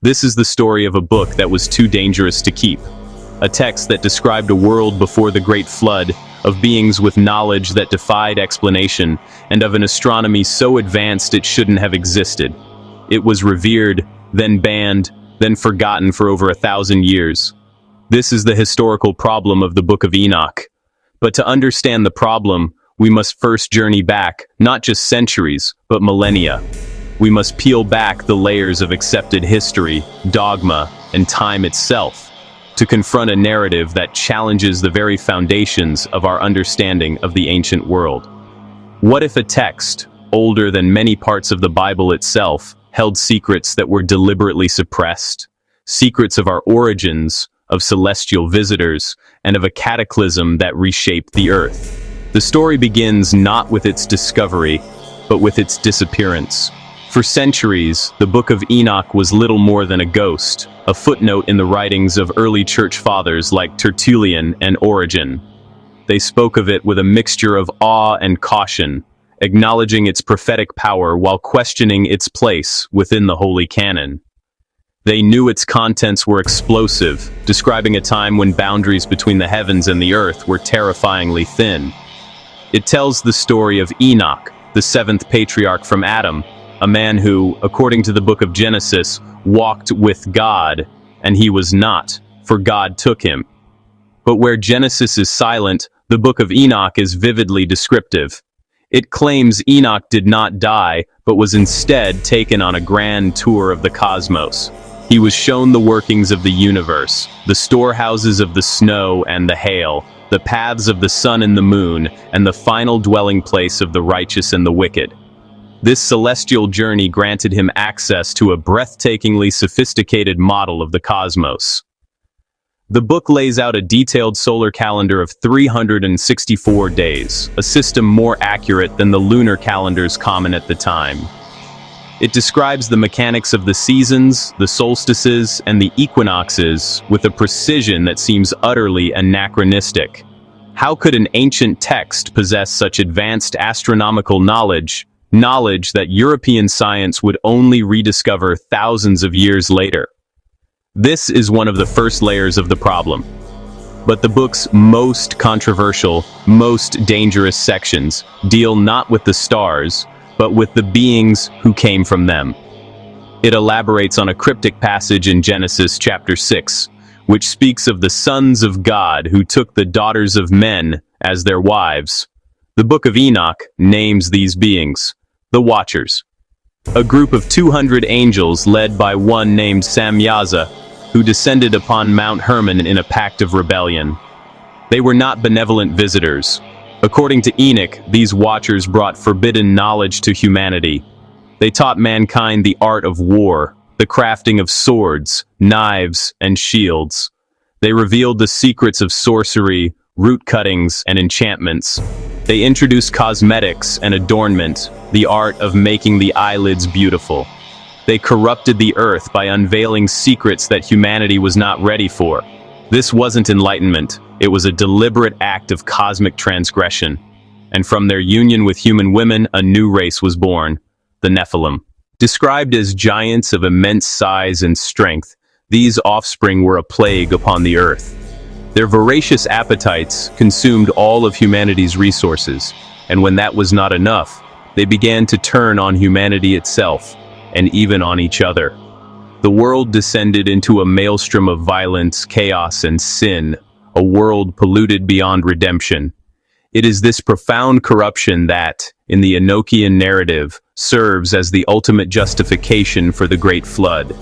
This is the story of a book that was too dangerous to keep. A text that described a world before the Great Flood, of beings with knowledge that defied explanation, and of an astronomy so advanced it shouldn't have existed. It was revered, then banned, then forgotten for over 1,000 years. This is the historical problem of the Book of Enoch. But to understand the problem, we must first journey back, not just centuries, but millennia. We must peel back the layers of accepted history, dogma, and time itself, to confront a narrative that challenges the very foundations of our understanding of the ancient world. What if a text, older than many parts of the Bible itself, held secrets that were deliberately suppressed? Secrets of our origins, of celestial visitors, and of a cataclysm that reshaped the earth. The story begins not with its discovery, but with its disappearance. For centuries, the Book of Enoch was little more than a ghost, a footnote in the writings of early church fathers like Tertullian and Origen. They spoke of it with a mixture of awe and caution, acknowledging its prophetic power while questioning its place within the holy canon. They knew its contents were explosive, describing a time when boundaries between the heavens and the earth were terrifyingly thin. It tells the story of Enoch, the seventh patriarch from Adam, a man who, according to the book of Genesis, walked with God, and he was not, for God took him. But where Genesis is silent, the book of Enoch is vividly descriptive. It claims Enoch did not die, but was instead taken on a grand tour of the cosmos. He was shown the workings of the universe, the storehouses of the snow and the hail, the paths of the sun and the moon, and the final dwelling place of the righteous and the wicked. This celestial journey granted him access to a breathtakingly sophisticated model of the cosmos. The book lays out a detailed solar calendar of 364 days, a system more accurate than the lunar calendars common at the time. It describes the mechanics of the seasons, the solstices, and the equinoxes with a precision that seems utterly anachronistic. How could an ancient text possess such advanced astronomical knowledge that European science would only rediscover thousands of years later? This is one of the first layers of the problem. But the book's most controversial, most dangerous sections deal not with the stars, but with the beings who came from them. It elaborates on a cryptic passage in Genesis chapter 6, which speaks of the sons of God who took the daughters of men as their wives. The Book of Enoch names these beings the Watchers, a group of 200 angels led by one named Samyaza, who descended upon Mount Hermon in a pact of rebellion. They were not benevolent visitors. According to Enoch, these Watchers brought forbidden knowledge to humanity. They taught mankind the art of war, the crafting of swords, knives, and shields. They revealed the secrets of sorcery, root cuttings, and enchantments. They introduced cosmetics and adornment, the art of making the eyelids beautiful. They corrupted the earth by unveiling secrets that humanity was not ready for. This wasn't enlightenment, it was a deliberate act of cosmic transgression. And from their union with human women, a new race was born, the Nephilim. Described as giants of immense size and strength, these offspring were a plague upon the earth. Their voracious appetites consumed all of humanity's resources, and when that was not enough, they began to turn on humanity itself, and even on each other. The world descended into a maelstrom of violence, chaos, and sin, a world polluted beyond redemption. It is this profound corruption that, in the Enochian narrative, serves as the ultimate justification for the Great Flood.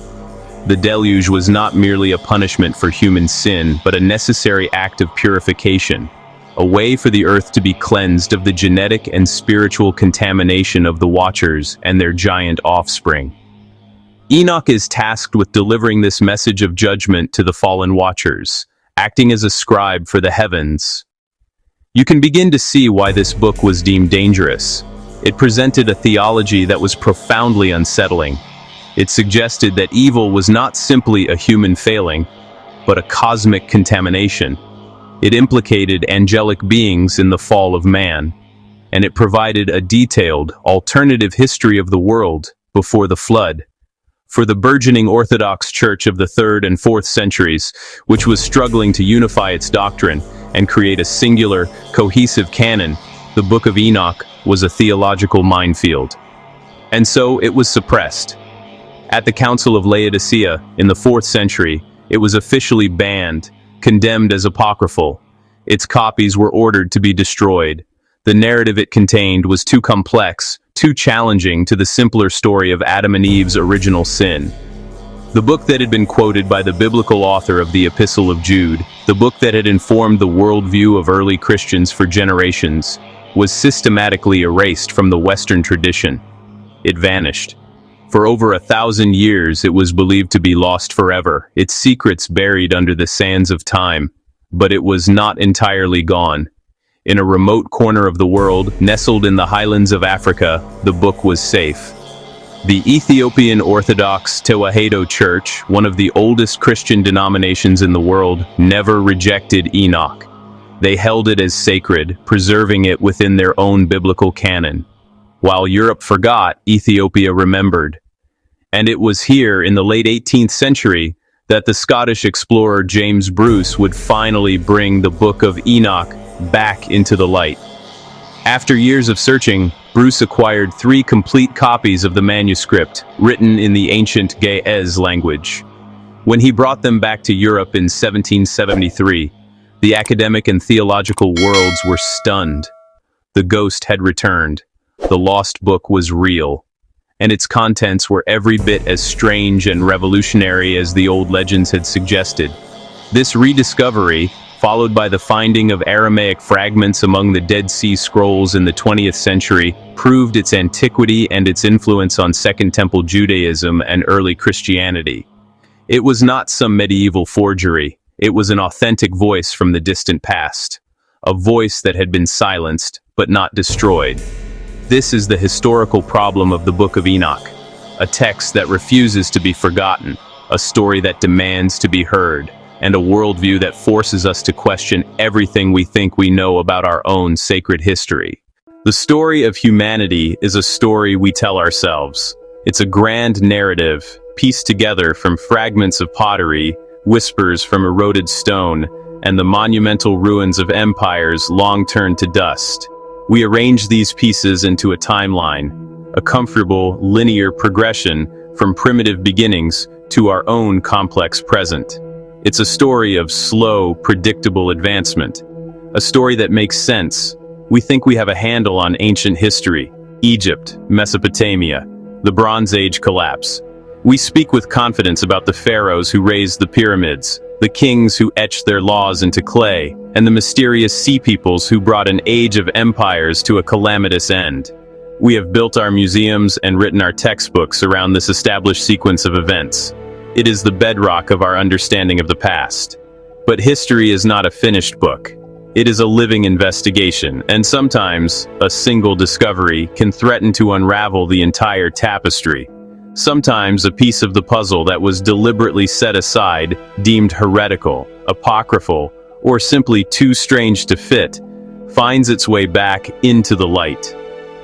The deluge was not merely a punishment for human sin, but a necessary act of purification, a way for the earth to be cleansed of the genetic and spiritual contamination of the Watchers and their giant offspring. Enoch is tasked with delivering this message of judgment to the fallen Watchers, acting as a scribe for the heavens. You can begin to see why this book was deemed dangerous. It presented a theology that was profoundly unsettling. It suggested that evil was not simply a human failing, but a cosmic contamination. It implicated angelic beings in the fall of man, and it provided a detailed, alternative history of the world before the flood. For the burgeoning Orthodox Church of the 3rd and 4th centuries, which was struggling to unify its doctrine and create a singular, cohesive canon, the Book of Enoch was a theological minefield. And so it was suppressed. At the Council of Laodicea in the 4th century, it was officially banned, condemned as apocryphal. Its copies were ordered to be destroyed. The narrative it contained was too complex, too challenging to the simpler story of Adam and Eve's original sin. The book that had been quoted by the biblical author of the Epistle of Jude, the book that had informed the worldview of early Christians for generations, was systematically erased from the Western tradition. It vanished. For over 1,000 years it was believed to be lost forever, its secrets buried under the sands of time. But it was not entirely gone. In a remote corner of the world, nestled in the highlands of Africa, the book was safe. The Ethiopian Orthodox Tewahedo Church, one of the oldest Christian denominations in the world, never rejected Enoch. They held it as sacred, preserving it within their own biblical canon. While Europe forgot, Ethiopia remembered. And it was here in the late 18th century that the Scottish explorer James Bruce would finally bring the Book of Enoch back into the light. After years of searching, Bruce acquired 3 complete copies of the manuscript, written in the ancient Ge'ez language. When he brought them back to Europe in 1773, the academic and theological worlds were stunned. The ghost had returned. The lost book was real, and its contents were every bit as strange and revolutionary as the old legends had suggested. This rediscovery, followed by the finding of Aramaic fragments among the Dead Sea Scrolls in the 20th century, proved its antiquity and its influence on Second Temple Judaism and early Christianity. It was not some medieval forgery. It was an authentic voice from the distant past, a voice that had been silenced, but not destroyed. This is the historical problem of the Book of Enoch, a text that refuses to be forgotten, a story that demands to be heard, and a worldview that forces us to question everything we think we know about our own sacred history. The story of humanity is a story we tell ourselves. It's a grand narrative, pieced together from fragments of pottery, whispers from eroded stone, and the monumental ruins of empires long turned to dust. We arrange these pieces into a timeline, a comfortable, linear progression from primitive beginnings to our own complex present. It's a story of slow, predictable advancement, a story that makes sense. We think we have a handle on ancient history, Egypt, Mesopotamia, the Bronze Age collapse. We speak with confidence about the pharaohs who raised the pyramids, the kings who etched their laws into clay, and the mysterious sea peoples who brought an age of empires to a calamitous end. We have built our museums and written our textbooks around this established sequence of events. It is the bedrock of our understanding of the past. But history is not a finished book. It is a living investigation, and sometimes a single discovery can threaten to unravel the entire tapestry. Sometimes a piece of the puzzle that was deliberately set aside, deemed heretical, apocryphal, or simply too strange to fit, finds its way back into the light.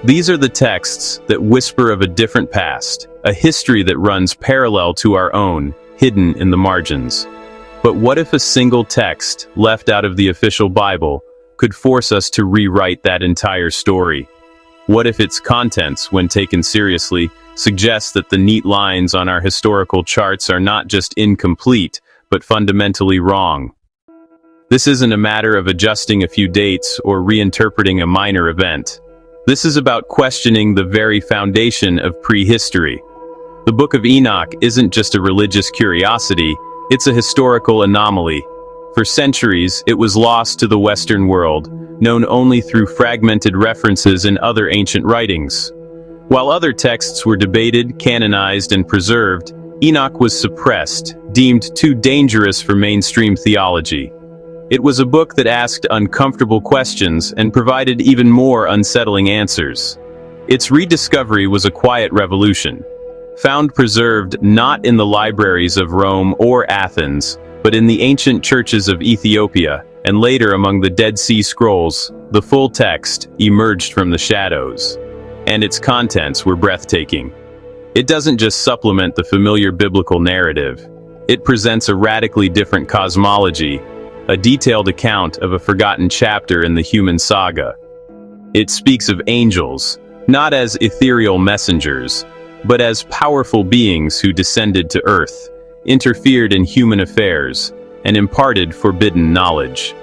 These are the texts that whisper of a different past, a history that runs parallel to our own, hidden in the margins. But what if a single text, left out of the official Bible, could force us to rewrite that entire story? What if its contents, when taken seriously, suggest that the neat lines on our historical charts are not just incomplete, but fundamentally wrong? This isn't a matter of adjusting a few dates or reinterpreting a minor event. This is about questioning the very foundation of prehistory. The Book of Enoch isn't just a religious curiosity, it's a historical anomaly. For centuries, it was lost to the Western world, known only through fragmented references in other ancient writings. While other texts were debated, canonized, and preserved, Enoch was suppressed, deemed too dangerous for mainstream theology. It was a book that asked uncomfortable questions and provided even more unsettling answers. Its rediscovery was a quiet revolution, found preserved not in the libraries of Rome or Athens, but in the ancient churches of Ethiopia, and later among the Dead Sea Scrolls. The full text emerged from the shadows, and its contents were breathtaking. It doesn't just supplement the familiar biblical narrative. It presents a radically different cosmology, a detailed account of a forgotten chapter in the human saga. It speaks of angels, not as ethereal messengers, but as powerful beings who descended to earth, interfered in human affairs, and imparted forbidden knowledge.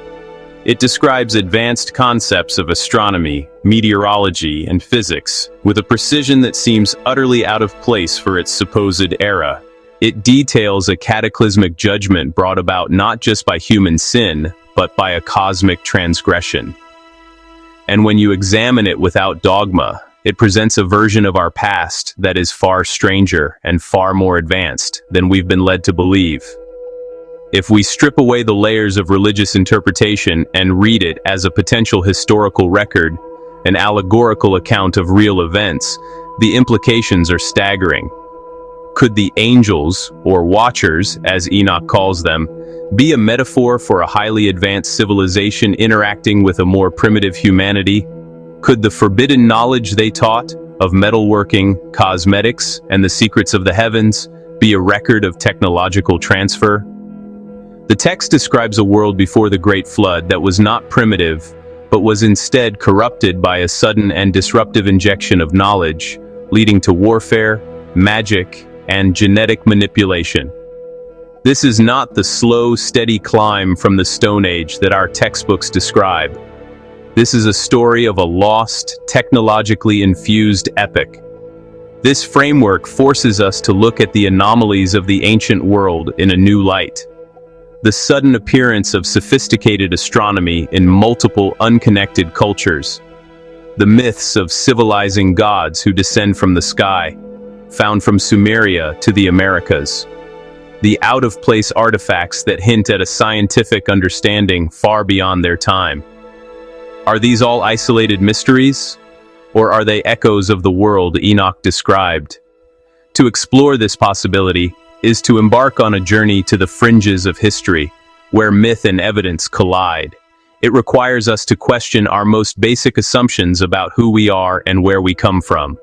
It describes advanced concepts of astronomy, meteorology, and physics with a precision that seems utterly out of place for its supposed era. It details a cataclysmic judgment brought about not just by human sin, but by a cosmic transgression. And when you examine it without dogma, it presents a version of our past that is far stranger and far more advanced than we've been led to believe. If we strip away the layers of religious interpretation and read it as a potential historical record, an allegorical account of real events, the implications are staggering. Could the angels, or watchers, as Enoch calls them, be a metaphor for a highly advanced civilization interacting with a more primitive humanity? Could the forbidden knowledge they taught of metalworking, cosmetics, and the secrets of the heavens be a record of technological transfer? The text describes a world before the Great Flood that was not primitive, but was instead corrupted by a sudden and disruptive injection of knowledge, leading to warfare, magic, and genetic manipulation. This is not the slow, steady climb from the Stone Age that our textbooks describe. This is a story of a lost, technologically infused epic. This framework forces us to look at the anomalies of the ancient world in a new light. The sudden appearance of sophisticated astronomy in multiple unconnected cultures. The myths of civilizing gods who descend from the sky, found from Sumeria to the Americas. The out-of-place artifacts that hint at a scientific understanding far beyond their time. Are these all isolated mysteries? Or are they echoes of the world Enoch described? To explore this possibility is to embark on a journey to the fringes of history, where myth and evidence collide. It requires us to question our most basic assumptions about who we are and where we come from.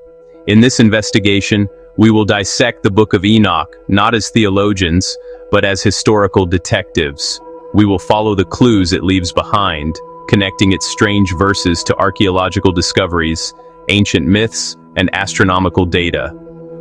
In this investigation, we will dissect the Book of Enoch, not as theologians, but as historical detectives. We will follow the clues it leaves behind, connecting its strange verses to archaeological discoveries, ancient myths, and astronomical data.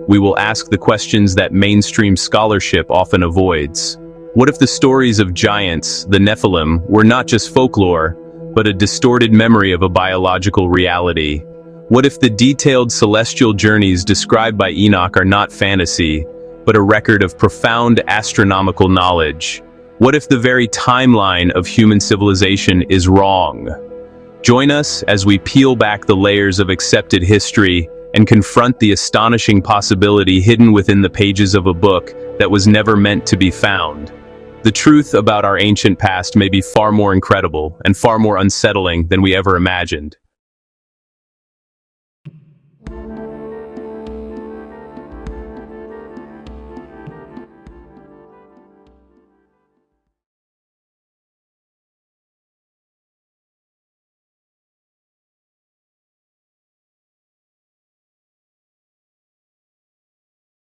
We will ask the questions that mainstream scholarship often avoids. What if the stories of giants, the Nephilim, were not just folklore, but a distorted memory of a biological reality? What if the detailed celestial journeys described by Enoch are not fantasy, but a record of profound astronomical knowledge? What if the very timeline of human civilization is wrong? Join us as we peel back the layers of accepted history and confront the astonishing possibility hidden within the pages of a book that was never meant to be found. The truth about our ancient past may be far more incredible and far more unsettling than we ever imagined.